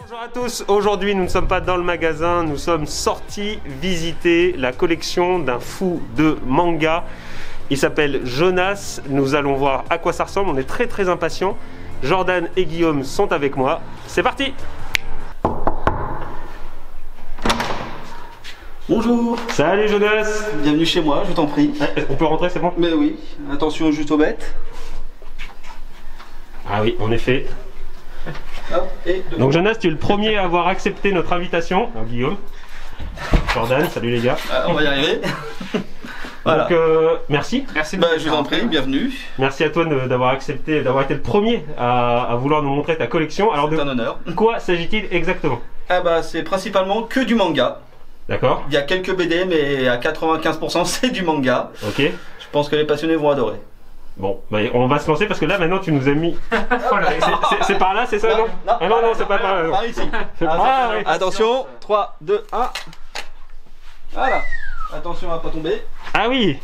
Bonjour à tous, aujourd'hui nous ne sommes pas dans le magasin, nous sommes sortis visiter la collection d'un fou de manga. Il s'appelle Jonas, nous allons voir à quoi ça ressemble, on est très impatients. Jordan et Guillaume sont avec moi, c'est parti! Bonjour. Salut Jonas. Bienvenue chez moi, je t'en prie. On peut rentrer, c'est bon? Mais oui, attention juste aux bêtes. Ah oui, en effet. Hop, et Donc Jonas, tu es le premier à avoir accepté notre invitation. Alors, Guillaume, Jordan, salut les gars. on va y arriver. Voilà. Donc merci. Merci. Je vous en prie, bienvenue. Merci à toi d'avoir accepté, d'avoir été le premier à vouloir nous montrer ta collection. Alors C'est un honneur. quoi s'agit-il exactement? C'est principalement que du manga. D'accord. Il y a quelques BD, mais à 95% c'est du manga. Ok. Je pense que les passionnés vont adorer. Bon, on va se lancer parce que là maintenant tu nous as mis. C'est par là, c'est ça? Non, non, c'est pas par là. Par ici. Ah, oui. Attention, 3, 2, 1. Voilà. Attention à pas tomber. Ah oui.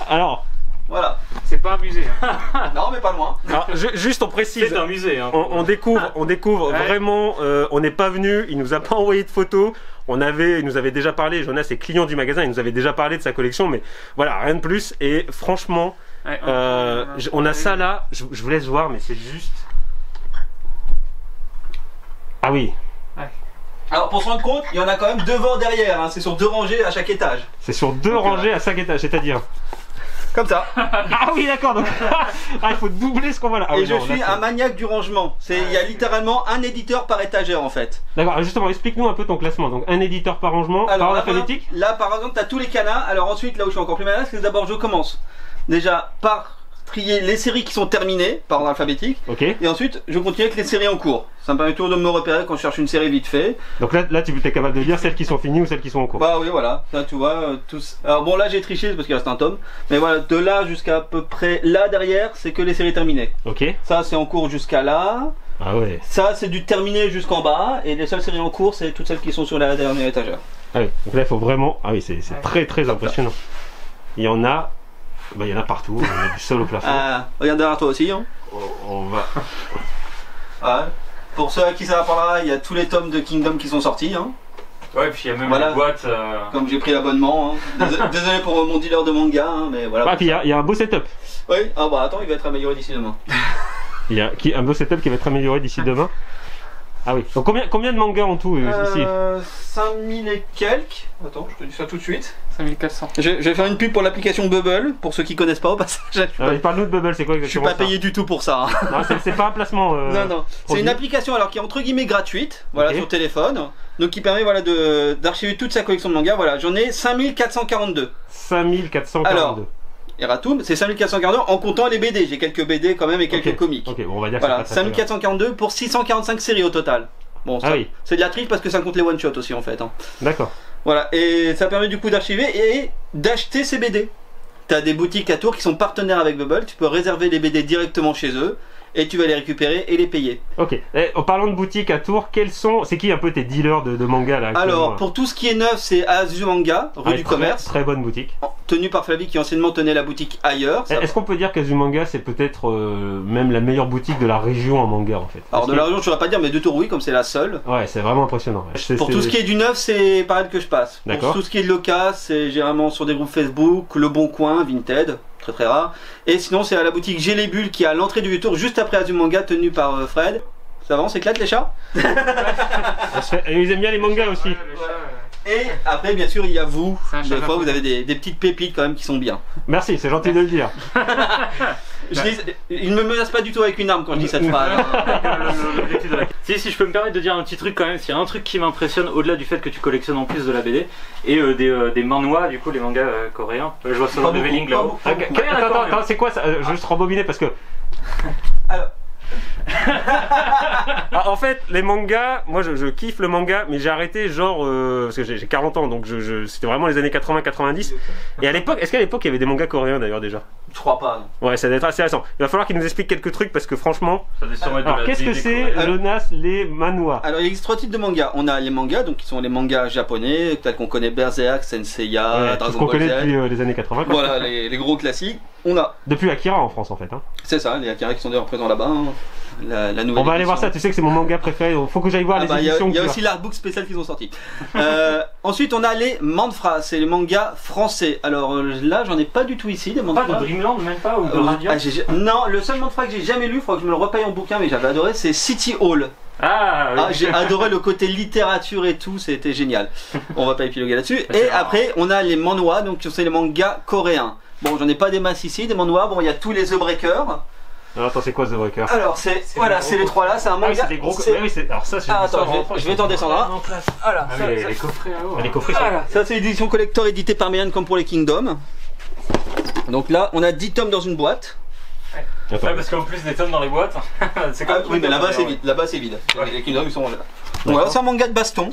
Alors. Voilà. C'est pas un musée. Hein. Non, mais pas loin. Alors, juste on précise. C'est un musée. Hein. On découvre Ouais. vraiment. On n'est pas venu. Il nous a pas envoyé de photos. Il nous avait déjà parlé. Jonas est client du magasin. Il nous avait déjà parlé de sa collection, mais voilà, rien de plus. Et franchement, Ouais, on a ça là. Je vous laisse voir, mais c'est juste. Ah oui. Alors pour se rendre compte, il y en a quand même devant derrière, hein. C'est sur 2 rangées à chaque étage. C'est sur 2 rangées à 5 étages, c'est-à-dire. Comme ça. Ah oui, d'accord. Donc, il faut doubler ce qu'on voit là. Ah, Et oui, je non, suis là, un maniaque du rangement. Il y a littéralement un éditeur par étagère en fait. D'accord, justement, explique-nous un peu ton classement. Donc, un éditeur par rangement, par ordre alphabétique. Là par exemple, tu as tous les canards. Alors ensuite, là où je suis encore plus malade, c'est que d'abord je commence déjà par trier les séries qui sont terminées par ordre alphabétique. Ok. Et ensuite, je continue avec les séries en cours. Ça me permet toujours de me repérer quand je cherche une série vite fait. Donc là tu es capable de dire celles qui sont finies ou celles qui sont en cours. Bah oui, voilà. Ça, tu vois, tous. Alors bon, là j'ai triché parce qu'il reste un tome. Mais voilà, de là jusqu'à peu près là derrière, c'est que les séries terminées. Ok. Ça, c'est en cours jusqu'à là. Ah ouais. Ça, c'est du terminé jusqu'en bas. Et les seules séries en cours, c'est toutes celles qui sont sur la dernière étagère. Ah oui. Donc là, il faut vraiment. Ah oui, c'est très impressionnant. Il y en a. Bah, il y en a partout. Il y en a du sol au plafond. Regarde derrière toi aussi. Hein. On va. Ouais. Pour ceux à qui ça va par là, il y a tous les tomes de Kingdom qui sont sortis. Hein. Ouais, puis il y a même Voilà. une boîte. Comme j'ai pris l'abonnement. Hein. Désolé pour mon dealer de manga, hein, mais voilà. Ah, puis il y a un beau setup. Oui, ah bah attends, il va être amélioré d'ici demain. Il y a un beau setup qui va être amélioré d'ici demain. Ah oui. Donc combien de mangas en tout ici? 5000 et quelques. Attends, je te dis ça tout de suite. 5400. Je vais faire une pub pour l'application Bubble, pour ceux qui connaissent pas au passage. Parle-nous de Bubble, c'est quoi Je suis exactement pas payé du tout pour ça. Hein. Non, c'est pas un placement. Non. C'est une application alors qui est entre guillemets gratuite, voilà, Ok. sur téléphone. Donc qui permet voilà d'archiver toute sa collection de mangas. Voilà, j'en ai 5442. 5442. Alors, Eratum, c'est 5442 en comptant les BD. J'ai quelques BD quand même et quelques comics. Ok, bon, on va dire Voilà, que c'est pas très 5442 pour 645 séries au total. Bon, ça, oui. c'est de la triche parce que ça compte les one shot aussi en fait. Hein. D'accord. Voilà, et ça permet du coup d'archiver et d'acheter ces BD. T'as des boutiques à Tours qui sont partenaires avec Bubble, tu peux réserver les BD directement chez eux et tu vas les récupérer et les payer. Ok. En parlant de boutique à Tours, c'est qui un peu tes dealers de manga là actuellement, Alors, là pour tout ce qui est neuf, c'est Azumanga, rue du Commerce, Très bonne boutique. tenu par Flavie qui anciennement tenait la boutique ailleurs. Ça Est-ce qu'on peut dire qu'Azumanga c'est peut-être même la meilleure boutique de la région en manga en fait? Alors, de la région, je ne saurais pas dire, mais de Tours, oui, comme c'est la seule. Ouais, c'est vraiment impressionnant. Pour tout ce qui est du neuf, c'est par elle que je passe. D'accord. Pour tout ce qui est de l'Oka, c'est généralement sur des groupes Facebook, Le Bon Coin, Vinted, très rare. Et sinon, c'est à la boutique J'ai les Bulles qui est à l'entrée du Tour, juste après Azumanga, tenu par Fred. Ça va, on s'éclate les chats? Et ils aiment bien les mangas aussi. Et après, bien sûr, il y a vous. C'est un Des chat fois, vous japonais. avez des petites pépites quand même qui sont bien. Merci, c'est gentil de le dire. Il ne me menace pas du tout avec une arme quand je dis cette phrase. Si je peux me permettre de dire un petit truc quand même, s'il y a un truc qui m'impressionne au-delà du fait que tu collectionnes en plus de la BD et des manhwa, du coup les mangas coréens. Je vois Solo Pas Leveling beaucoup, là-haut. Attends, c'est quoi ça? Juste rembobiner parce que. Alors. Ah, en fait, les mangas, moi je kiffe le manga, mais j'ai arrêté genre parce que j'ai 40 ans, donc c'était vraiment les années 80-90. Et à l'époque, est-ce qu'à l'époque il y avait des mangas coréens d'ailleurs déjà? Je crois pas. Non. Ouais, ça doit être assez récent. Il va falloir qu'il nous explique quelques trucs parce que franchement. Ça doit sûrement être de Alors la qu'est-ce que BD c'est, coréenne. Jonas, les manhwas? Alors il existe 3 types de mangas. On a les mangas, donc qui sont les mangas japonais, tels qu'on connaît Berserk, Senseiya, Ouais, tout ce Dragon qu'on Ball connaît Z. depuis les années 80. Quoi. Voilà les gros classiques. On a, Depuis Akira en France en fait. Hein. c'est ça, les Akira qui sont d'ailleurs présents là-bas. Hein. La nouvelle. On va aller voir ça, édition. tu sais que c'est mon manga préféré, faut que j'aille voir les Il y a éditions. qu'il y a. aussi l'artbook spécial qu'ils ont sorti. Ensuite, on a les manfras, c'est les mangas français. Alors là, j'en ai pas du tout ici des Pas manfras. de Dreamland, même pas, ou de Radiant. Non, le seul manfra que j'ai jamais lu, il faudra que je me le repaye en bouquin, mais j'avais adoré, c'est City Hall. Ah, oui. Ah, j'ai adoré le côté littérature et tout, c'était génial. On va pas épiloguer là-dessus. Et après, on a les manhwas, donc c'est les mangas coréens. Bon, j'en ai pas des masses ici, des manhwas. Bon, il y a tous les The Breakers. Alors attends, c'est quoi The Breaker? Alors, c'est les 3 là, c'est un Ah oui, manga. c'est des gros. c'est- Ouais, oui, alors ça, c'est. Ah, attends, je vais t'en descendre un. Voilà, Ah ça, oui, ça- les coffrets là-haut. Les coffrets sont. ça, c'est l'édition collector éditée par Meian comme pour les Kingdom. Donc là, on a 10 tomes dans une boîte. Attends. Ouais, parce qu'en plus des tomes dans les boîtes, c'est comme. Ah, oui, mais là-bas c'est vide. Là-bas c'est vide. Les Kingdom ils sont là. Donc voilà, c'est un manga de baston.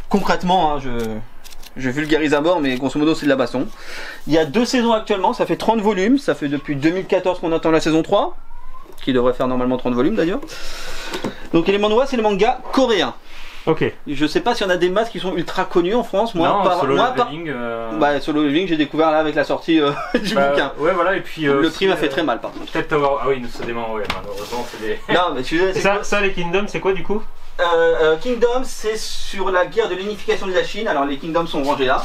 Concrètement, hein, je vulgarise à bord, mais grosso modo c'est de la baston. Il y a 2 saisons actuellement, ça fait 30 volumes. Ça fait depuis 2014 qu'on attend la saison 3, qui devrait faire normalement 30 volumes d'ailleurs. Donc les manhwas, c'est les mangas coréens. Ok. Je sais pas si on a des masses qui sont ultra connues en France. Moi, Non, Solo moi, Leveling. bah, Solo Leveling, j'ai découvert là avec la sortie du bouquin. Ouais, voilà, et puis. Le aussi, prix m'a fait très mal par contre. Peut-être Tower. Ah oui, c'est des ouais, malheureusement, c'est des. Non, mais tu sais, Ça, les Kingdoms, c'est quoi du coup? Kingdom, c'est sur la guerre de l'unification de la Chine. Alors les Kingdoms sont rangés là.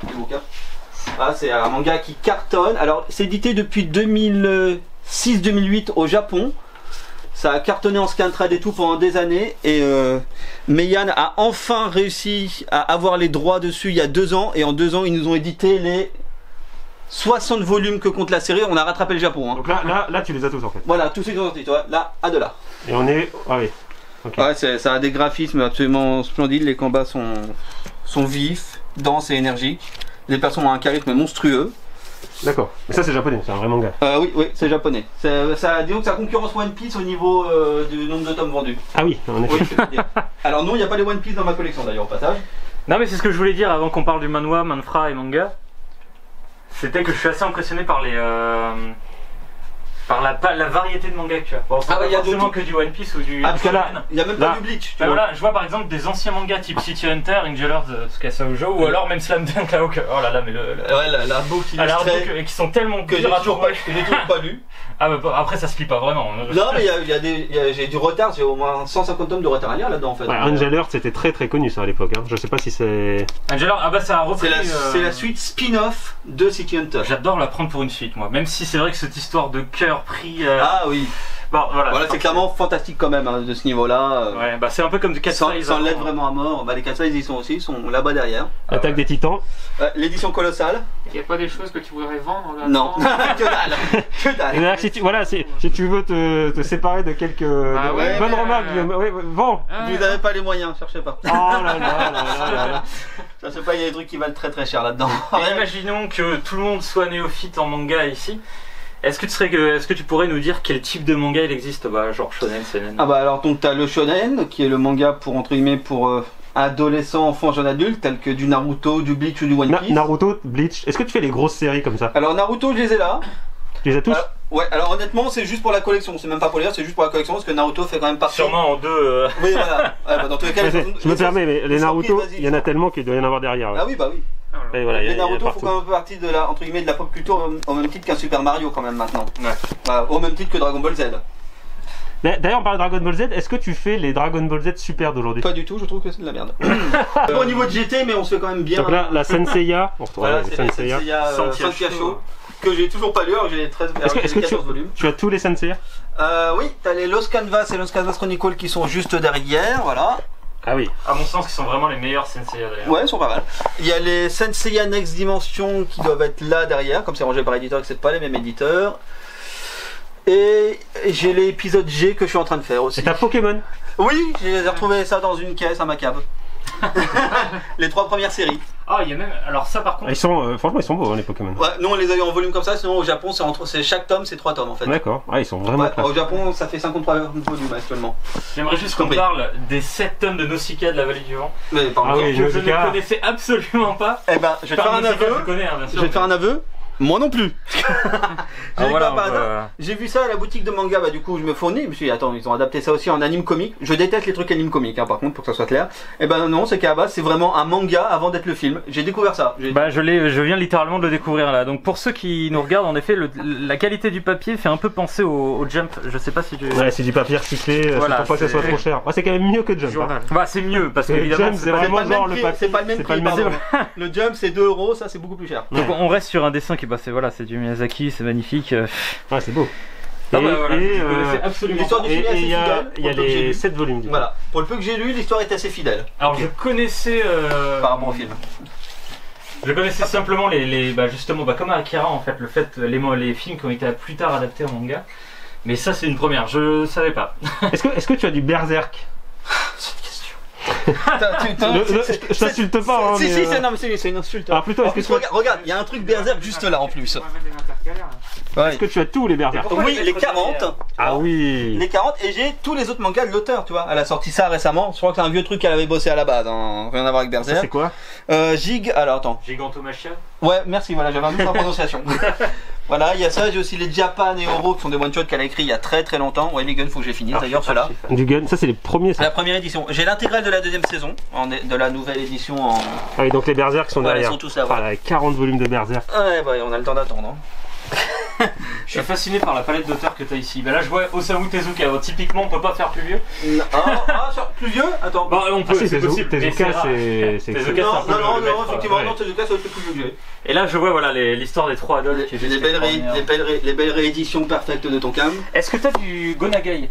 Les bouquins. Ah, c'est un manga qui cartonne. Alors c'est édité depuis 2006-2008 au Japon. Ça a cartonné en scan trade et tout pendant des années. Et Meian a enfin réussi à avoir les droits dessus il y a 2 ans. Et en 2 ans, ils nous ont édité les 60 volumes que compte la série. On a rattrapé le Japon. Hein. Donc là, tu les as tous en fait. Voilà, tous ceux qui sont sortis. Tu vois, là, à de là. Et on est. Ah oui. Ok. Ouais, ça a des graphismes absolument splendides, les combats sont vifs, denses et énergiques. Les personnes ont un charisme monstrueux. D'accord. Mais ça, c'est japonais, c'est un vrai manga. Oui, c'est japonais. Disons que ça concurrence One Piece au niveau du nombre de tomes vendus. Ah oui, en effet. Oui, je peux te dire. Alors non, il n'y a pas les One Piece dans ma collection d'ailleurs au passage. Non, mais c'est ce que je voulais dire avant qu'on parle du manhwa, manfra et manga. C'était que je suis assez impressionné par les. Par la variété de mangas que tu as. Bon, c'est Ah pas ouais, y a forcément d'autres- que du One Piece ou du. Ah, parce que là, shonen. il n'y a même Là. pas du Bleach. Tu Bah vois. voilà, je vois par exemple des anciens mangas type City Hunter, Angelers, Tsukasa Ojo, ou alors même Slam Dunk là-haut. Oh là là, mais le. Ouais, l'artbook Ah, illustré l'artbook, et qui sont tellement que j'ai durs à toujours, trouver. pas lu. Ah bah après ça se lit pas vraiment. Non, mais j'ai du retard, j'ai au moins 150 tomes de retard à lire là-dedans en fait. Ouais, Angel Earth, c'était très très connu ça à l'époque. Hein. Je sais pas si c'est. Angelers, ah bah ça a repris. C'est la suite spin-off de City Hunter. J'adore la prendre pour une suite moi, même si c'est vrai que cette histoire de cœur pris. Ah oui. Bon voilà. Voilà, c'est clairement fantastique quand même hein, de ce niveau-là. Ouais, bah c'est un peu comme du Cat Sans Size. l'aide vraiment à mort. Bah, les 4 size ils sont aussi, ils sont là-bas derrière. Attaque des Titans. L'édition colossale. Il n'y a pas des choses que tu voudrais vendre là Non. Que dalle. Que Et dalle. là, si tu veux te séparer de quelques Ah ouais, bonnes mais, remarques, Guillaume. Ouais, vends. Vous n'avez pas les moyens, cherchez pas. Oh là là là là là. Cherchez pas, il y a des trucs qui valent très très cher là-dedans. Et imaginons que tout le monde soit néophyte en manga ici. Est-ce que tu pourrais nous dire quel type de manga il existe, bah, genre shonen, seinen? Ah bah alors donc t'as le shonen qui est le manga pour entre guillemets pour adolescents, enfants, jeunes adultes tels que du Naruto, du Bleach ou du One Piece. Naruto, Bleach. Est-ce que tu fais les grosses séries comme ça? Alors Naruto je les ai là. Tu les as tous? Ouais, alors honnêtement c'est juste pour la collection, c'est même pas pour lire, c'est juste pour la collection parce que Naruto fait quand même partie. Sûrement en deux. Oui voilà. Ouais, bah, dans tous les cas. Je me permets, mais les Naruto, vas-y. il y en a tellement qu'il doit y en avoir derrière. Ouais. Ah oui bah oui. Et voilà, il y Les a Naruto font partout. quand même partie de la entre guillemets de la pop culture au même titre qu'un Super Mario quand même maintenant. Ouais. Voilà, au même titre que Dragon Ball Z. Mais d'ailleurs, on parle de Dragon Ball Z. Est-ce que tu fais les Dragon Ball Z super d'aujourd'hui? Pas du tout, je trouve que c'est de la merde. Au niveau de GT, mais on se fait quand même bien. Donc là, la Senseiya, on retrouve Voilà, les c'est les Senseiya. Senseiya Santiago. Santiago, que j'ai toujours pas lu, alors que j'ai 13 Est-ce que 14 volumes. tu as tous les Senseiya? Oui, t'as les Los Canvas et Los Canvas Chronicle qui sont juste derrière, voilà. Ah oui. À mon sens, qui sont vraiment les meilleurs Senseiya d'ailleurs. Ouais, ils sont pas mal. Il y a les Senseiya Next Dimension qui doivent être là derrière, comme c'est rangé par éditeur et que c'est pas les mêmes éditeurs. Et j'ai l'épisode G que je suis en train de faire aussi. C'est ta Pokémon. Oui, j'ai retrouvé ça dans une caisse à ma cave. Les 3 premières séries. Ah, il y a même. Alors, ça par contre. Ils sont, franchement, ils sont beaux, hein, les Pokémon. Ouais, nous on les a eu en volume comme ça, sinon au Japon, chaque tome, c'est 3 tomes en fait. D'accord, ils sont vraiment Ouais, classe. au Japon, ça fait 53 volumes actuellement. J'aimerais juste qu'on compris. parle des 7 tomes de Nausicaa de la Vallée du Vent. Mais pardon. Ah oui, Que je ne Nausicaa. connaissais absolument pas. Eh ben, je vais te faire un Nausicaa, aveu. je connais, hein, bien sûr. Je vais te faire un aveu. Moi non plus. Ah, voilà, Par hasard. J'ai vu ça à la boutique de manga, bah du coup je me fournis, je me suis dit attends, ils ont adapté ça aussi en anime comique. Je déteste les trucs anime comique hein, par contre pour que ça soit clair. Et ben non, c'est qu'à la base c'est vraiment un manga avant d'être le film. J'ai découvert ça. Bah je viens littéralement de le découvrir là. Donc pour ceux qui nous regardent, en effet, la qualité du papier fait un peu penser au Jump. Je sais pas si tu. Ouais, c'est du papier recyclé, Voilà, c'est pour pas que ça soit c'est- trop cher. Ouais, c'est quand même mieux que Jump. hein. Journal. Bah c'est mieux parce Et qu'évidemment Jump, c'est c'est pas- vraiment pas le même genre le prix, papier. c'est pas le même c'est prix, pas le même- pardon. Le Jump c'est 2 €, ça c'est beaucoup plus cher. Donc on reste sur un dessin qui c'est voilà, c'est du Miyazaki, c'est magnifique. Ouais, c'est beau. Ah bah voilà, je connaissais euh, absolument l'histoire pas. du film est assez il y a fidèle, pour le peu que j'ai les lu. 7 volumes. du coup. Voilà, pour le peu que j'ai lu, l'histoire est assez fidèle Alors je connaissais par rapport au film. je connaissais simplement bah justement bah comme Akira en fait, le fait les films qui ont été plus tard adaptés en manga. Mais ça c'est une première, je savais pas. Est-ce que tu as du Berserk? Je t'insulte pas, hein, Si, mais, si, c'est une insulte. Ah, plutôt, En est-ce que plus, tu as- regarde, il y a un truc Berserk juste là en plus. On va mettre des intercalaires. Ouais. Est-ce que tu as tous les Berserk? Pourquoi Oui, les les lettres 40. derrière Ah oui. Les 40 et j'ai tous les autres mangas de l'auteur, tu vois. Elle a sorti ça récemment. Je crois que c'est un vieux truc qu'elle avait bossé à la base, hein. Rien à voir avec Ça, c'est Berserk. quoi? Gig, alors attends. Gigantomachia. Ouais, merci, voilà, j'avais un doute sur la prononciation. Voilà, il y a ça, j'ai aussi les Japan et Oro qui sont des one-shots qu'elle a écrit il y a très très longtemps. Ouais, les guns, faut que j'ai fini d'ailleurs, ceux-là. Du gun, ça c'est les premiers. C'est la Ça. première édition. J'ai l'intégrale de la deuxième saison, de la nouvelle édition en. Ah oui, donc les Berserk sont Voilà, derrière. ils sont tous là, Ah, 40 volumes de Berserk. Ouais, bah, on a le temps d'attendre. Hein. Je suis fasciné par la palette d'auteurs que tu as ici. Bah là je vois Osamu Tezuka, alors, typiquement on peut pas faire plus vieux. Plus vieux. Attends. Bah on peut, Ah si, c'est possible. mais Tezuka, rare. c'est. Tezuka, excellent. c'est un Non, peu non, le non, maître, effectivement, ouais. non, Tezuka, c'est le plus vieux que j'ai. Et là je vois voilà l'histoire des trois adultes qui est juste extraordinaire. Les belles rééditions perfectes de Tonkam. Est-ce que t'as du Gonagai?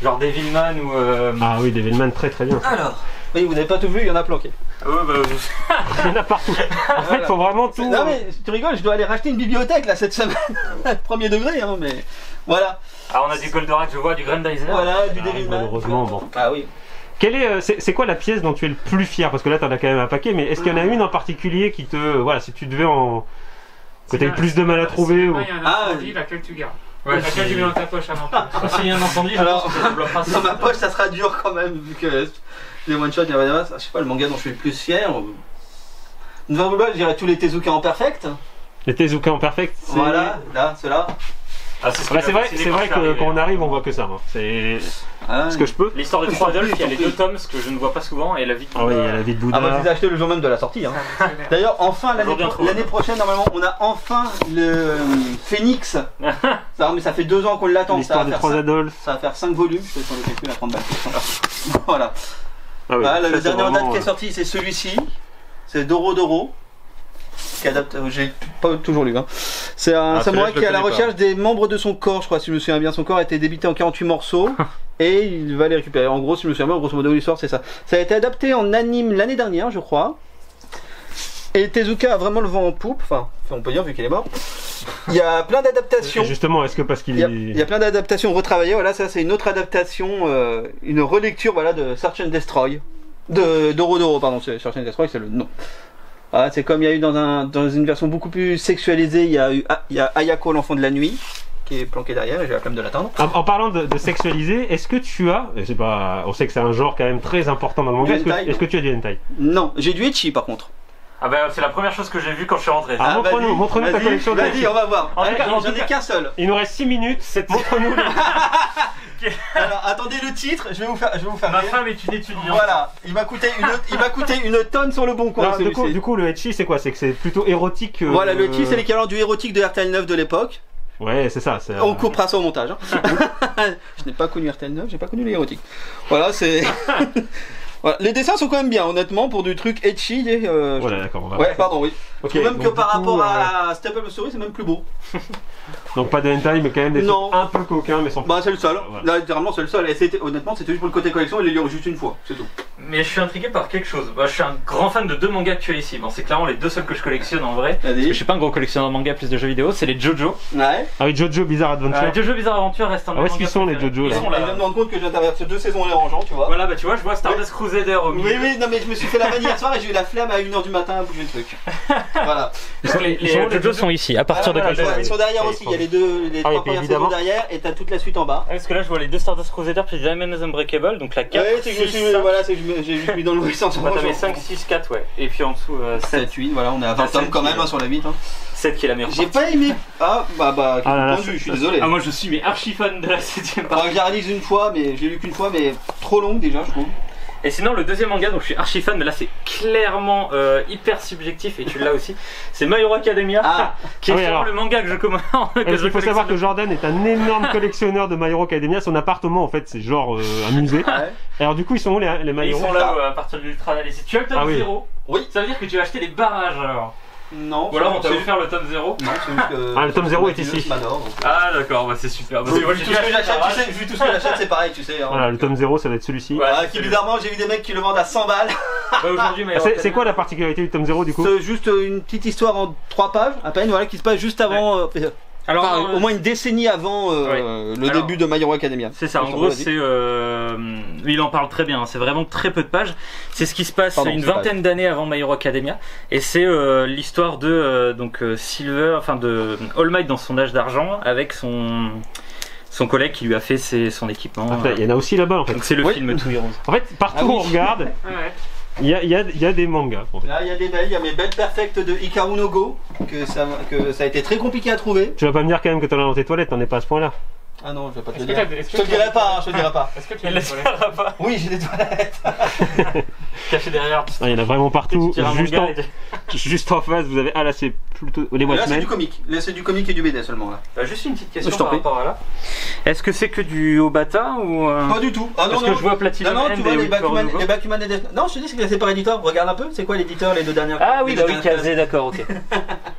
Genre Devilman ou Ah oui, Devilman, très très bien. Alors. Oui, vous n'avez pas tout vu, il y en a planqué. ouais, bah, Il y en a partout. En fait, il faut vraiment tout. Non mais tu rigoles, je dois aller racheter une bibliothèque là cette semaine. Premier degré, hein, mais voilà. Ah on a du Goldorak, je vois, du Grandizer. Voilà, du Ah, Devilman. malheureusement, bon. Ah oui. C'est quoi la pièce dont tu es le plus fier? Parce que là, t'en as quand même un paquet, mais est-ce qu'il y en a une en particulier qui te. Voilà, si tu devais en. Que t'as eu plus de mal à trouver ou. Il y a un Ah, incendie, laquelle tu gardes. Ouais, Laquelle tu mets dans ta poche avant. Ah, s'il y a un incendie, je Alors, pense que ça bloquera ça. dans ma poche, ça sera dur quand même, vu que les one-shots, il y a je sais pas, le manga dont je suis le plus fier. Devant je dirais tous les Tezuka en perfect. Les Tezuka en perfect, c'est. Voilà, là, ceux-là. Ah, c'est ce Bah, qui c'est m'a vrai, fasciné c'est vrai je suis que arrivé, quand on hein. arrive, on voit que ça. Hein. C'est Ah, ce que je peux. L'histoire des trois adultes, il y a les deux tomes, ce que je ne vois pas souvent, et la vie de Ah oui, il y a la vie de Bouddha. Ah bah je les ai achetés le jour même de la sortie. Hein. D'ailleurs, enfin Aujourd'hui, on trouve. l'année prochaine, normalement, on a enfin le Phoenix. Ça, mais ça fait 2 ans qu'on l'attend. L'histoire des trois Adolphes. Ça va faire 5 volumes. Je fais sur le calcul à 30 balles. Voilà. Ah oui, Voilà, ça, le c'est dernier en date vraiment, qui est sorti, c'est celui-ci. C'est Doro Doro. Qui adapte, j'ai pas toujours lu. Hein. C'est un Ah, samouraï celui-là, je qui est à le la connais recherche des membres de son corps, je crois, si je me souviens bien. Son corps a été débité en 48 morceaux. Et il va les récupérer. En gros, si je me souviens bien, grosso modo, l'histoire, c'est ça. Ça a été adapté en anime l'année dernière, je crois. Et Tezuka a vraiment le vent en poupe. Enfin, on peut dire, vu qu'il est mort. Il y a plein d'adaptations. Et justement, est-ce que parce qu'il Il y a plein d'adaptations retravaillées. Voilà, ça, c'est une autre adaptation, une relecture voilà, de Search and Destroy. De Doro Doro, pardon. Search and Destroy, c'est le nom. Voilà, c'est comme il y a eu dans une version beaucoup plus sexualisée, il y a Ayako, l'enfant de la nuit, qui est planqué derrière, et j'ai la flemme de l'attendre. En parlant de sexualiser, est-ce que tu as, je sais pas, on sait que c'est un genre quand même très important dans le manga, Du hentai, est-ce que tu as du hentai? Non, j'ai du Ecchi par contre. Ah bah c'est la première chose que j'ai vue quand je suis rentré. Ah, montre-nous ta vas-y, collection de Vas-y, Ecchi. on va voir. En tout cas, J'en ai qu'un seul. Il nous reste 6 minutes, montre-nous les... Alors, attendez le titre, je vais vous faire Ma rire. femme est une étudiante. Voilà, il m'a coûté une tonne sur le bon coin. Non, celui-ci. du coup, le Ecchi, c'est quoi? C'est que c'est plutôt érotique. Voilà, le Ecchi, c'est l'équivalent du érotique de RTL 9 de l'époque. Ouais, c'est ça. On coupera ça au montage. Hein. Je n'ai pas connu RTL 9, j'ai pas connu l'érotique. Voilà, c'est. Voilà. Les dessins sont quand même bien, honnêtement, pour du truc Ecchi. Voilà, d'accord. Ouais, pardon, oui. Ok, Je trouve même donc que du par coup, rapport à Step Up Story, c'est même plus beau. Donc pas de hentai, mais quand même des trucs Non. un peu coquins, mais sans Bah, c'est le seul. Voilà. Là, littéralement, c'est le seul. Et honnêtement, c'était juste pour le côté collection, il est lu juste une fois, c'est tout. Mais je suis intrigué par quelque chose. Bah, je suis un grand fan de deux mangas actuels ici. Bon, c'est clairement les deux seuls que je collectionne en vrai. Parce que je suis pas un gros collectionneur de mangas plus de jeux vidéo, c'est les JoJo. Ouais. Ah oui, Jojo Bizarre Adventure. JoJo Bizarre Adventure reste un de Ah, où mes est-ce qu'ils mangas sont, les préférés. Jojo, là Ils sont Je viens de me rendre compte que j'interviens sur 2 saisons les rangeants, tu vois. Voilà, bah tu vois, je vois Stardust Crusader au milieu. Oui, oui, non, mais je me suis fait la vanne hier soir et j'ai eu la flemme à 1h du matin à bouger le truc. Voilà. Les Ils sont où, les JoJo sont ici, à partir de Voilà, Crusader. ils sont derrière aussi, il y a les deux, les Ah oui, 3 puis premières évidemment. saisons derrière et t'as toute la suite en bas. Parce que là je vois les deux Stardust Crusader puis Diamond Unbreakable, donc la 4, Ouais, c'est que je 6, suis, 5. voilà, c'est que j'ai juste mis dans le sens. Bah, t'avais 5, 6, 4, ouais. Et puis en dessous 7. 7, 8, voilà, on est à 20 7 tomes quand même qui- hein, sur la 8. Hein. 7 qui est la meilleure J'ai partie. pas aimé. Ah, bah, Ah là là, point de vue, je suis désolé. Ah moi je suis mais archi fan de la 7ème Faudra partie. que je la réalise une fois, mais je l'ai lu qu'une fois, mais trop longue déjà, je trouve. Et sinon le deuxième manga dont je suis archi fan, mais là c'est clairement hyper subjectif et tu l'as aussi, c'est My Hero Academia, Ah. qui est Ah oui, sûrement alors. le manga que je commande. Parce qu'il faut savoir que Jordan est un énorme collectionneur de My Hero Academia. Son appartement, en fait, c'est genre un musée. Ouais. Alors, du coup, ils sont où les My Ils Hero sont là à partir de l'ultra analyse. Tu as le tome Ah oui. 0. Oui. Ça veut dire que tu vas acheter les barrages alors. Non. Ou alors on t'a c'est- offert le tome 0. Non, c'est juste que. Ah, le tome 0 est c'est ici. Manor, donc. Ah d'accord, bah c'est super. Parce que moi, Vu j'ai tout ce que acheté j'achète, les barrages. tu sais, vu tout ce que j'achète, c'est pareil, tu sais. hein. Voilà, le tome 0, ça va être celui-ci. Ouais. Voilà, qui bizarrement, j'ai vu des mecs qui le vendent à 100 balles. Bah, aujourd'hui, My Ah, Hero c'est Academia. quoi la particularité du tome 0 du coup? C'est juste une petite histoire en 3 pages, à peine, voilà, qui se passe juste avant. Alors, Enfin, au moins une décennie avant Ouais. le Alors, début de My Hero Academia. C'est ça, en Je gros, vas-y. c'est. Il en parle très bien, hein, c'est vraiment très peu de pages. C'est ce qui se passe Pardon, une c'est pas vingtaine d'années avant My Hero Academia. Et c'est l'histoire de Silver, enfin de All Might dans son âge d'argent avec son collègue qui lui a fait son équipement. Après, il y en a aussi là-bas en fait. Donc c'est le Oui. film Two Heroes. En fait, partout Ah oui. où on regarde, Ouais. il y a des mangas. en fait. Là, il y a des belles, il y a mes belles perfectes de Hikaru no Go, que ça a été très compliqué à trouver. Tu vas pas me dire quand même que t'en as dans tes toilettes, t'en es pas à ce point-là. Ah non, je vais pas te Est-ce le que dire. t'as- est-ce Je que te le dirai pas, hein, je te le dirai pas. Est-ce que tu as Il des le toilettes dira pas, Oui, j'ai des toilettes. caché derrière. Ah, il y en a vraiment partout. Tu tires un Juste manga en, et- juste en face, vous avez. Ah là, c'est plutôt les Là, c'est Watchmen. du comique. Là, c'est du comique et du BD seulement. Là. Bah, juste une petite question Je t'en par prie. rapport à là. Est-ce que c'est que du Obata ou. Pas du tout. Ah non, Parce que je vois Platinum Non, non, End tu vois et les Victor Bakuman, Hugo. les Bakuman et Death- Non, je te dis, c'est classé par éditeur. Regarde un peu, c'est quoi l'éditeur, les deux dernières. Ah oui, les bah deux oui, dernières casé, d'accord, ok.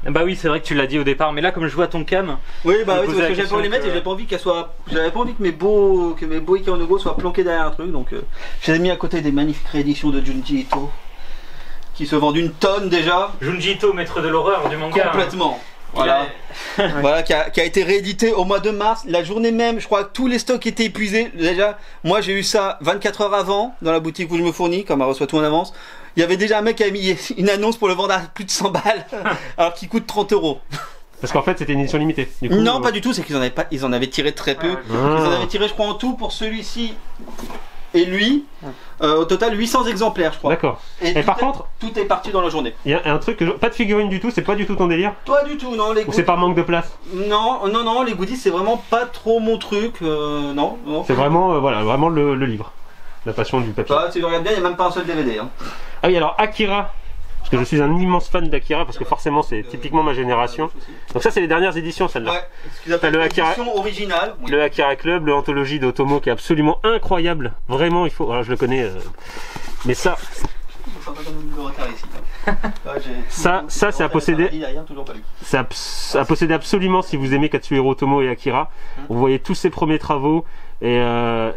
Bah oui, c'est vrai que tu l'as dit au départ, mais là, comme je vois ton cam, Oui, Je bah oui, me c'est posais parce la que j'avais pas envie de les mettre question et j'avais pas envie qu'elles soient. J'avais pas envie que mes beaux Hikaru no Go soient planqués derrière un truc, donc je les ai mis à côté des magnifiques rééditions de Junji Ito qui se vendent une tonne déjà. Junji Ito, maître de l'horreur du manga. Complètement. Il Voilà. a- Voilà, qui a été réédité au mois de mars. La journée même, je crois que tous les stocks étaient épuisés. Déjà, moi j'ai eu ça 24 heures avant dans la boutique où je me fournis, comme elle reçoit tout en avance. Il y avait déjà un mec qui avait mis une annonce pour le vendre à plus de 100 balles, alors qu'il coûte 30 €. Parce qu'en fait, c'était une édition limitée. Du coup, Non, pas du tout, c'est qu'ils en avaient pas, ils en avaient tiré très peu. Ouais, ouais. Ils en Ah. avaient tiré, je crois, en tout pour celui-ci et lui, au total 800 exemplaires, je crois. D'accord. Et tout par est- contre, tout est parti dans la journée. il y a un truc que pas de figurine du tout, c'est pas du tout ton délire. Toi, du tout, non, les Ou goodies. c'est par manque de place. Non, les goodies, c'est vraiment pas trop mon truc. Non. C'est vraiment, voilà, vraiment le livre. La passion du papier. Bah, si tu regardes bien, il n'y a même pas un seul DVD. Hein. Ah oui, alors Akira. Parce que je suis un immense fan d'Akira, parce que forcément, c'est typiquement ma génération. Donc ça, c'est les dernières éditions, celle-là. Ouais, ce qu'ils appellent Le Akira- l'édition originale. Oui. Le Akira Club, le Anthologie d'Otomo qui est absolument incroyable. Vraiment, il faut. Alors, je le connais. Mais ça, Je sens pas comme une de retard ici. Là, j'ai- Ça, c'est à posséder. Derrière, toujours pas lu. c'est à posséder absolument si vous aimez Katsuhiro Otomo et Akira. Vous voyez tous ses premiers travaux et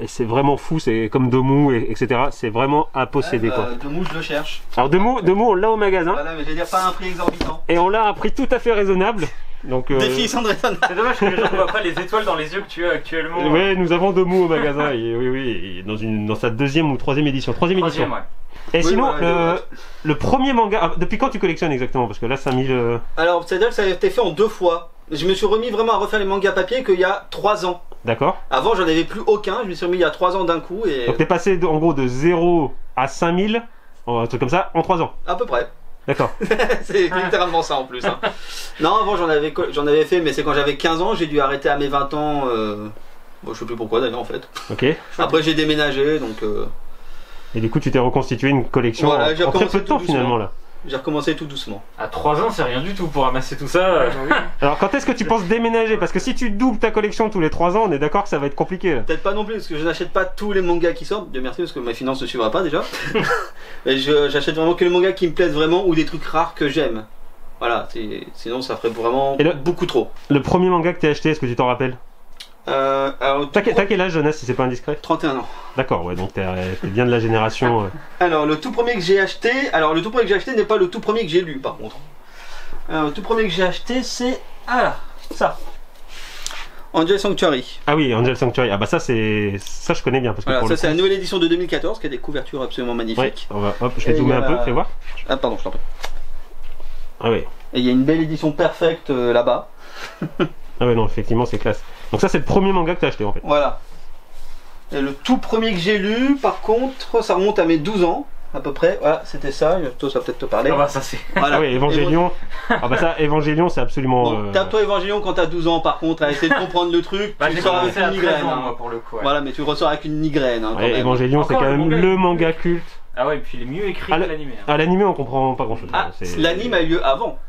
c'est vraiment fou. C'est comme Domu, etc. C'est vraiment à posséder, quoi. De mou, je le cherche. Alors, Domu, on l'a au magasin Voilà, mais je vais dire pas un prix exorbitant. et on l'a à un prix tout à fait raisonnable. Donc, Défi Sandressa. C'est dommage que les gens ne voient pas les étoiles dans les yeux que tu as actuellement. ouais, nous avons Domu au magasin. Et, oui, et dans sa deuxième ou troisième édition. Troisième édition. Troisième, ouais. Et Oui, sinon, voilà, le premier manga. Depuis quand tu collectionnes exactement? Parce que là, ça a mis le. Alors, c'est-à-dire que ça a été fait en 2 fois. Je me suis remis vraiment à refaire les mangas papier qu'il y a 3 ans. D'accord. Avant, j'en avais plus aucun. Je me suis remis il y a 3 ans d'un coup et Donc t'es passé en gros de 0 à 5000, un truc comme ça, en 3 ans. à peu près. D'accord. C'est littéralement ça en plus. Hein. Non, avant j'en avais fait, mais c'est quand j'avais 15 ans. J'ai dû arrêter à mes 20 ans. Bon, je sais plus pourquoi d'ailleurs en fait. Ok. Après j'ai déménagé, donc Et du coup, tu t'es reconstitué une collection Voilà, j'ai en très recommencé peu de temps tout finalement là. j'ai recommencé tout doucement. À 3 ans, c'est rien du tout pour amasser tout ça. Ouais, bah oui. Alors quand est-ce que tu penses déménager? Parce que si tu doubles ta collection tous les 3 ans, on est d'accord que ça va être compliqué. Là. Peut-être pas non plus, parce que je n'achète pas tous les mangas qui sortent. Dieu merci, parce que ma finance ne suivra pas déjà. Mais j'achète vraiment que les mangas qui me plaisent vraiment ou des trucs rares que j'aime. Voilà, sinon ça ferait vraiment beaucoup trop. Le premier manga que t'as acheté, est-ce que tu t'en rappelles? T'as quel âge, Jonas, si c'est pas indiscret? 31 ans. D'accord, ouais, donc t'es bien de la génération. Alors, le tout premier que j'ai acheté, n'est pas le tout premier que j'ai lu, par contre. Alors, le tout premier que j'ai acheté, c'est ça. Angel Sanctuary. Ah oui, Angel Sanctuary. Ah bah ça je connais bien parce que voilà, ça c'est la nouvelle édition de 2014 qui a des couvertures absolument magnifiques. Ouais, hop, je vais zoomer un peu, fais voir. Ah pardon, je t'en prie. Ah oui. Et il y a une belle édition perfecte là-bas. Ah ouais non, effectivement c'est classe. Donc ça c'est le premier manga que t'as acheté en fait. Voilà. Et le tout premier que j'ai lu, par contre, ça remonte à mes 12 ans. À peu près, voilà, c'était ça, toi ça va peut-être te parler. Ah bah ça c'est... Voilà. Ah oui, Evangelion. Ah bah ça, Evangelion c'est absolument... Bon, tape-toi Evangelion quand t'as 12 ans par contre, à essayer de comprendre le truc, bah, tu ressors avec une migraine. Moi, pour le coup, ouais. Voilà, mais tu ressors avec une migraine. Hein, ouais, Evangelion c'est quand même le manga culte. Ah ouais, et puis il est mieux écrit que l'anime. Hein. Ah l'anime on comprend pas grand chose. Ah, l'anime a eu lieu avant.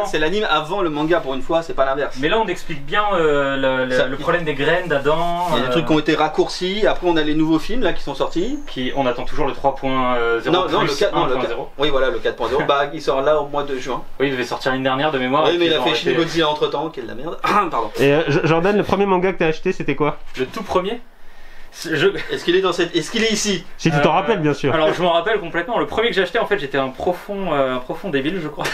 C'est l'anime avant le manga pour une fois, c'est pas l'inverse. Mais là on explique bien le problème des graines d'Adam. Il y a des trucs qui ont été raccourcis, après on a les nouveaux films là qui sont sortis. On attend toujours le 3.0 non, le 4.0. Oui voilà, le 4.0, bah il sort là au mois de juin. Oui, il devait sortir l'année dernière de mémoire. Oui mais il a fait Shin Godzilla entre temps, qui est de la merde. Pardon. Et Jordan, le premier manga que t'as acheté c'était quoi? Le tout premier? Est-ce qu'il est dans cette... Est-ce qu'il est ici? Si tu t'en rappelles bien sûr. Alors je m'en rappelle complètement. Le premier que j'ai acheté en fait j'étais un profond débile je crois.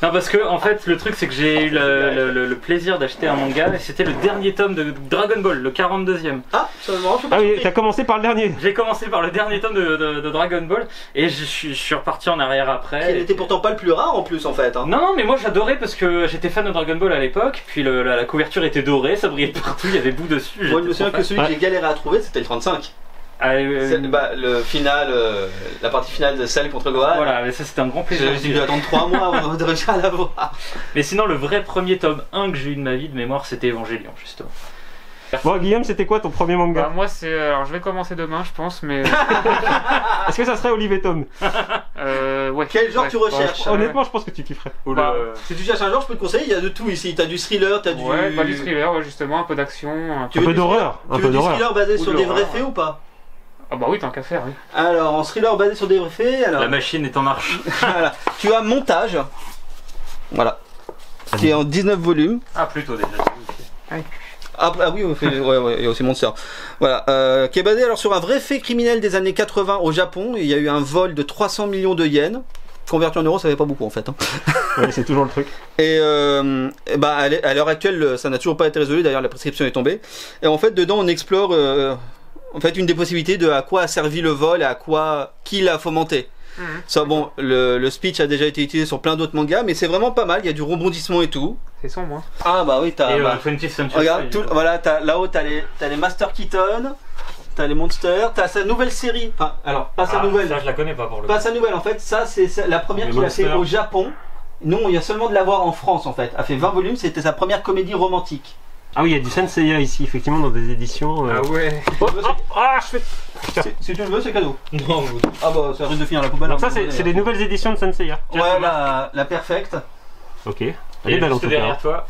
Non parce que en fait le truc c'est que j'ai eu le plaisir d'acheter un manga et c'était le dernier tome de Dragon Ball, le 42e. Ah ça me rend pas. Ah oui, t'as commencé par le dernier. J'ai commencé par le dernier tome de Dragon Ball et je suis reparti en arrière après. Qui n'était pourtant pas le plus rare en plus en fait. Hein. Non mais moi j'adorais parce que j'étais fan de Dragon Ball à l'époque, puis la couverture était dorée, ça brillait partout, il y avait bout dessus. Moi je me souviens que celui que j'ai galéré à trouver c'était le 35. Le final, la partie finale de Cell contre Gohan. Voilà, mais ça c'était un grand plaisir. J'ai dû attendre 3 mois avant de réussir à l'avoir. Mais sinon, le vrai premier tome 1 que j'ai eu de ma vie de mémoire, c'était Evangelion, justement. Bon, Guillaume, c'était quoi ton premier manga? Bah, moi, c'est. Alors, je vais commencer demain, je pense, mais. Est-ce que ça serait Olive et Tom? Ouais. Quel genre tu recherches? Honnêtement, je pense que tu kifferais. Si tu cherches un genre, je peux te conseiller, il y a de tout ici. T'as du thriller, t'as du. Ouais, pas du thriller, ouais, justement, un peu d'action. Un peu d'horreur. Tu veux du thriller basé sur des vrais faits ou pas? Ah bah oui, tant qu'à faire, oui. Alors, en thriller basé sur des vrais faits, alors... La machine est en marche. Voilà. Tu as Montage. Voilà. Qui est en 19 volumes. Ah, plutôt déjà. Ah oui, il y a aussi Monster. Voilà. Qui est basé alors sur un vrai fait criminel des années 80 au Japon. Il y a eu un vol de 300 millions de yens. Converti en euros, ça fait pas beaucoup en fait. Hein. Oui, c'est toujours le truc. Et bah, à l'heure actuelle, ça n'a toujours pas été résolu. D'ailleurs, la prescription est tombée. Et en fait, dedans, on explore en fait une des possibilités de à quoi a servi le vol et qui l'a fomenté. Ça, bon, le speech a déjà été utilisé sur plein d'autres mangas, mais c'est vraiment pas mal. Il y a du rebondissement et tout. C'est sombre, hein. Ah bah oui, t'as. Et 20th Century. Regarde, voilà, là-haut, t'as les Master Keaton. T'as les Monsters, t'as sa nouvelle série, enfin, alors, pas sa nouvelle. Ça, je la connais pas pour le coup. Pas sa nouvelle, en fait, ça, c'est la première qu'il a fait au Japon. Non, il y a seulement de la voir en France, en fait. Elle a fait 20 volumes, c'était sa première comédie romantique. Ah oui, il y a du Senseiya ici, effectivement, dans des éditions. Ah ouais. Je fais. Si tu le veux, c'est cadeau. Non, Ah bah, ça risque de finir la poubelle. Donc, ça, c'est les nouvelles éditions de Senseiya. Ouais, la perfecte. Ok. Elle Elle est belle en tout cas. derrière toi.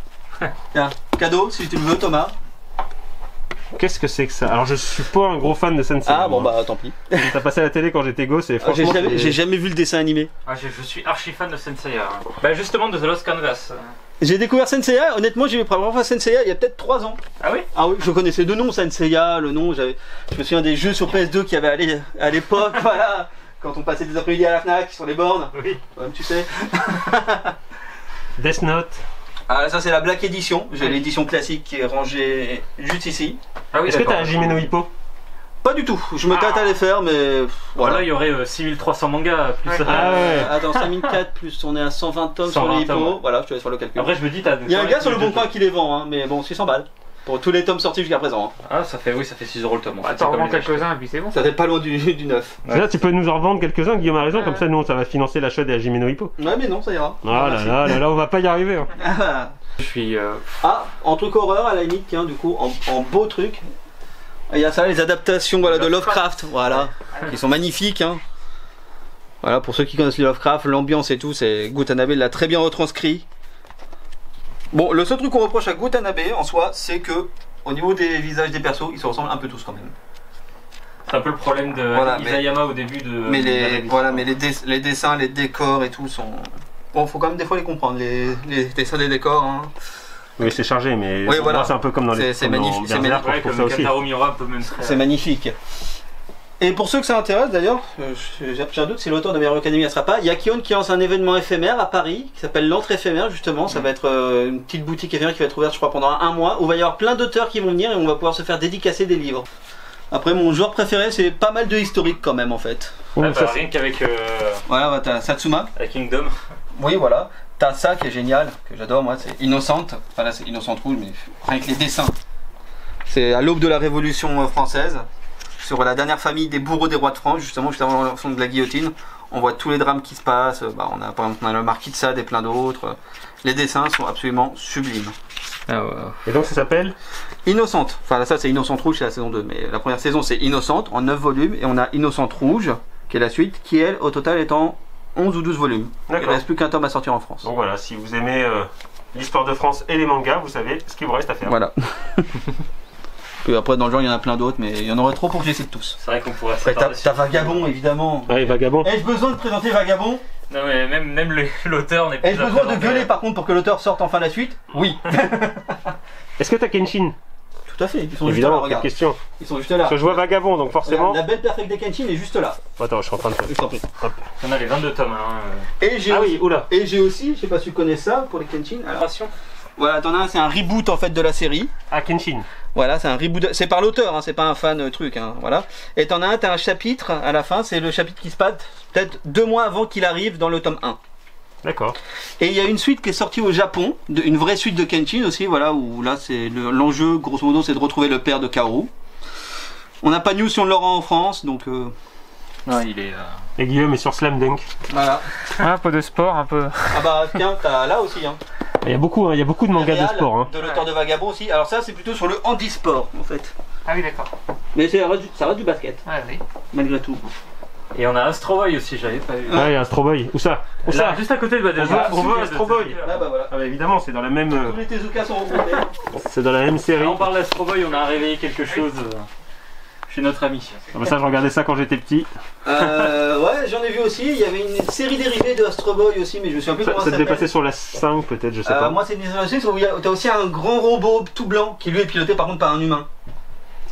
Tiens, cadeau, si tu le veux, Thomas. Qu'est-ce que c'est que ça? Alors je suis pas un gros fan de Senseiya. Ah bon bah tant pis. Ça passait à la télé quand j'étais gosse et franchement j'ai jamais vu le dessin animé. Ah, je suis archi fan de Senseiya. Bah justement de The Lost Canvas. J'ai découvert Senseiya, honnêtement j'ai vu pour la première fois Senseiya il y a peut-être 3 ans. Ah oui? Ah oui, je connaissais deux noms, Senseiya, le nom, je me souviens des jeux sur PS2 qu'il y avait allé à l'époque, voilà, quand on passait des après-midi à la FNAC sur les bornes. Oui. Comme tu sais. Death Note. Ah ça c'est la Black Edition, j'ai l'édition classique qui est rangée juste ici. Ah oui, est-ce que t'as Hajime no Hippo? Pas du tout, je me tâte à les faire mais voilà, il y aurait 6300 mangas plus Ouais. Ah ouais. Attends, 5004 plus on est à 120 tomes 120 sur les hippos, tomes, ouais. voilà je te laisse faire le calcul. Après je me dis t'as... Il y a un gars sur le bon coin qui les vend hein, mais bon 600 balles. Pour tous les tomes sortis jusqu'à présent. Hein. Ah ça fait 6 € le tome. Bah, t'en revends quelques-uns et puis c'est bon. Ça fait pas loin du neuf. Ouais. Là tu peux nous en revendre quelques-uns, Guillaume a raison, comme ça nous ça va financer l'achat des Hajime no Hippo. Ouais mais non ça ira. Ah là là, on va pas y arriver. Hein. Je suis... Ah, en truc horreur à la limite, tiens, du coup, en beau truc. Il y a ça, les adaptations voilà, de Lovecraft, voilà, qui sont magnifiques. Hein. Voilà, pour ceux qui connaissent les Lovecraft, l'ambiance et tout, c'est Gutanabe l'a très bien retranscrit. Bon, le seul truc qu'on reproche à Gutanabe en soi, c'est que au niveau des visages des persos, ils se ressemblent un peu tous quand même. C'est un peu le problème de voilà, Isayama au début de... Mais les dessins, les décors et tout sont Bon, faut quand même des fois les comprendre, les dessins des décors. Hein. Oui, c'est chargé, mais Oui, voilà. c'est un peu comme dans les. C'est magnifique, c'est Berserk, Ouais, je trouve comme ça aussi. Kataro Miura peut même très... C'est magnifique. Et pour ceux que ça intéresse d'ailleurs, j'ai un doute si l'auteur de My Hero Academia ne sera pas, il y a Kion qui lance un événement éphémère à Paris qui s'appelle l'Entre éphémère justement. Ça va être une petite boutique éphémère qui va être ouverte je crois pendant un mois où il va y avoir plein d'auteurs qui vont venir et on va pouvoir se faire dédicacer des livres. Après mon joueur préféré c'est pas mal de historique quand même en fait. Ouais, ça, bah, rien qu'avec Voilà, bah, t'as Satsuma. Kingdom. Oui voilà. T'as ça qui est génial, que j'adore moi, c'est Innocente. Enfin là c'est Innocente Rouge mais rien que les dessins. C'est à l'aube de la Révolution française. Sur la dernière famille des bourreaux des rois de France, justement, juste avant l'invention de la guillotine. On voit tous les drames qui se passent. Bah, on a par exemple on a le marquis de Sade et plein d'autres. Les dessins sont absolument sublimes. Ah ouais. Et donc ça s'appelle Innocente. Enfin là ça c'est Innocente Rouge, c'est la saison 2. Mais la première saison c'est Innocente en 9 volumes. Et on a Innocente Rouge, qui est la suite, qui elle au total est en 11 ou 12 volumes. Il ne D'accord. reste plus qu'un tome à sortir en France. Donc voilà, si vous aimez l'histoire de France et les mangas, vous savez ce qu'il vous reste à faire. Voilà. Et après dans le genre il y en a plein d'autres, mais il y en aurait trop pour que je les cite tous. C'est vrai qu'on pourrait Après s'attarder t'as sur- Vagabond évidemment. Allez, Vagabond. Ai-je besoin de présenter Vagabond? Non mais même l'auteur n'est plus Ai-je à besoin de présenter. gueuler par contre pour que l'auteur sorte enfin la suite? Oui. Est-ce que t'as Kenshin? Tout à fait, ils sont Évidemment, juste là, quelle regarde. question. Ils sont juste là. Parce que je vois Vagabond, donc forcément. La belle perfecte des Kenshin est juste là. Attends, je suis en train de faire. Je t'en prie. Hop. On a les 22 tomes. Hein. Et j'ai Ah aussi, oui, oula. et j'ai aussi, je sais pas si tu connais ça pour les Kenshin. Alors, voilà, t'en as un, c'est un reboot en fait de la série. Ah, Kenshin. Voilà, c'est un reboot. C'est par l'auteur, hein, c'est pas un fan truc. Hein, voilà. Et t'en as un, t'as un chapitre à la fin, c'est le chapitre qui se passe peut-être 2 mois avant qu'il arrive dans le tome 1. D'accord. Et il y a une suite qui est sortie au Japon, une vraie suite de Kenshin aussi, voilà, où là c'est l'enjeu, grosso modo, c'est de retrouver le père de Kaoru. On n'a pas de news si on l'aura en France, donc Non, il est. Et Guillaume est sur Slam Dunk. voilà. Un peu de sport, un peu. Ah bah tiens, t'as là aussi, hein. Il y a beaucoup de mangas de Réal, sport. Hein. de l'auteur de Vagabond aussi. Alors ça c'est plutôt sur le handisport en fait. Ah oui, d'accord. Mais ça reste du basket, Ouais, oui. malgré tout. Et on a Astro Boy aussi, j'avais pas vu. Ah, il y a Astro Boy. Où ça? Où Là, ça? juste à côté de On veut Astro Boy. Là bah voilà. Ah bah évidemment, c'est dans la même, Tous les Tezuka sont regroupés. c'est dans la même série. Alors, on parle d'Astro Boy, on a réveillé quelque chose chez notre ami. Ah bah ça, je regardais ça quand j'étais petit. Ouais, j'en ai vu aussi. Il y avait une série dérivée de Astro Boy aussi, mais je me souviens plus Ça, comment ça ça devait s'appelle. passer sur la 5 peut-être, je sais pas. Moi c'est une série où t'as aussi un grand robot tout blanc qui lui est piloté par contre par un humain.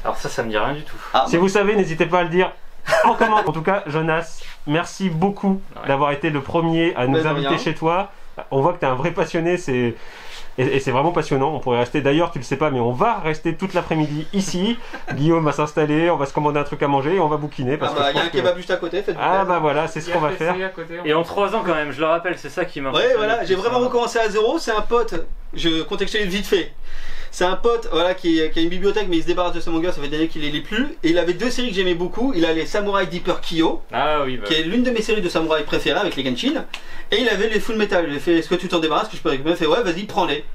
Alors ça me dit rien du tout. Ah, Si vous savez, n'hésitez pas à le dire en commentaire. En tout cas, Jonas, merci beaucoup Ouais. d'avoir été le premier à nous Mais de inviter rien. chez toi. On voit que tu es un vrai passionné, et c'est vraiment passionnant. On pourrait rester, d'ailleurs, tu le sais pas, mais on va rester toute l'après-midi ici. Guillaume va s'installer, on va se commander un truc à manger et on va bouquiner. Parce il y a que un je pense que- kebab juste à côté, faites-vous Ah plaisir. bah voilà, c'est ce qu'on va Il y a faire. PC à côté, Et en 3 ans quand même, je le rappelle, c'est ça qui m'a. Ouais, voilà, j'ai vraiment recommencé à zéro. C'est un pote, je contextualise vite fait. C'est un pote voilà, qui a une bibliothèque, mais il se débarrasse de ce manga, ça fait des années qu'il les lit plus. Et il avait 2 séries que j'aimais beaucoup. Il a les Samurai Deeper Kyo, Ah oui, bah. qui est l'une de mes séries de samouraï préférées avec les Genshin. Et il avait les Full Metal. J'ai fait, est-ce que tu t'en débarrasses, que je peux récupérer? Il fait, ouais, vas-y, prends-les.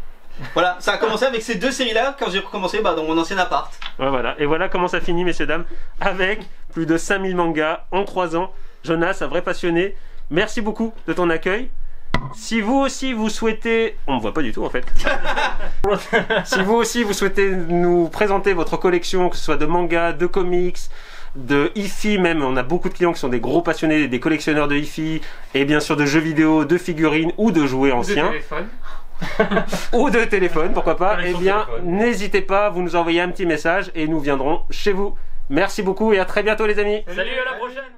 Voilà, ça a commencé avec ces 2 séries-là quand j'ai recommencé dans mon ancien appart. Ouais, voilà. Et voilà comment ça finit, messieurs, dames, avec plus de 5000 mangas en 3 ans. Jonas, un vrai passionné. Merci beaucoup de ton accueil. Si vous aussi vous souhaitez, on me voit pas du tout en fait. Si vous aussi vous souhaitez nous présenter votre collection, que ce soit de mangas, de comics, de hi-fi même, on a beaucoup de clients qui sont des gros passionnés, des collectionneurs de hi-fi, et bien sûr de jeux vidéo, de figurines ou de jouets Ou de anciens, téléphone. ou de téléphone, pourquoi pas. Eh Collection bien, téléphone. n'hésitez pas, vous nous envoyez un petit message et nous viendrons chez vous. Merci beaucoup et à très bientôt les amis. Salut, à la prochaine!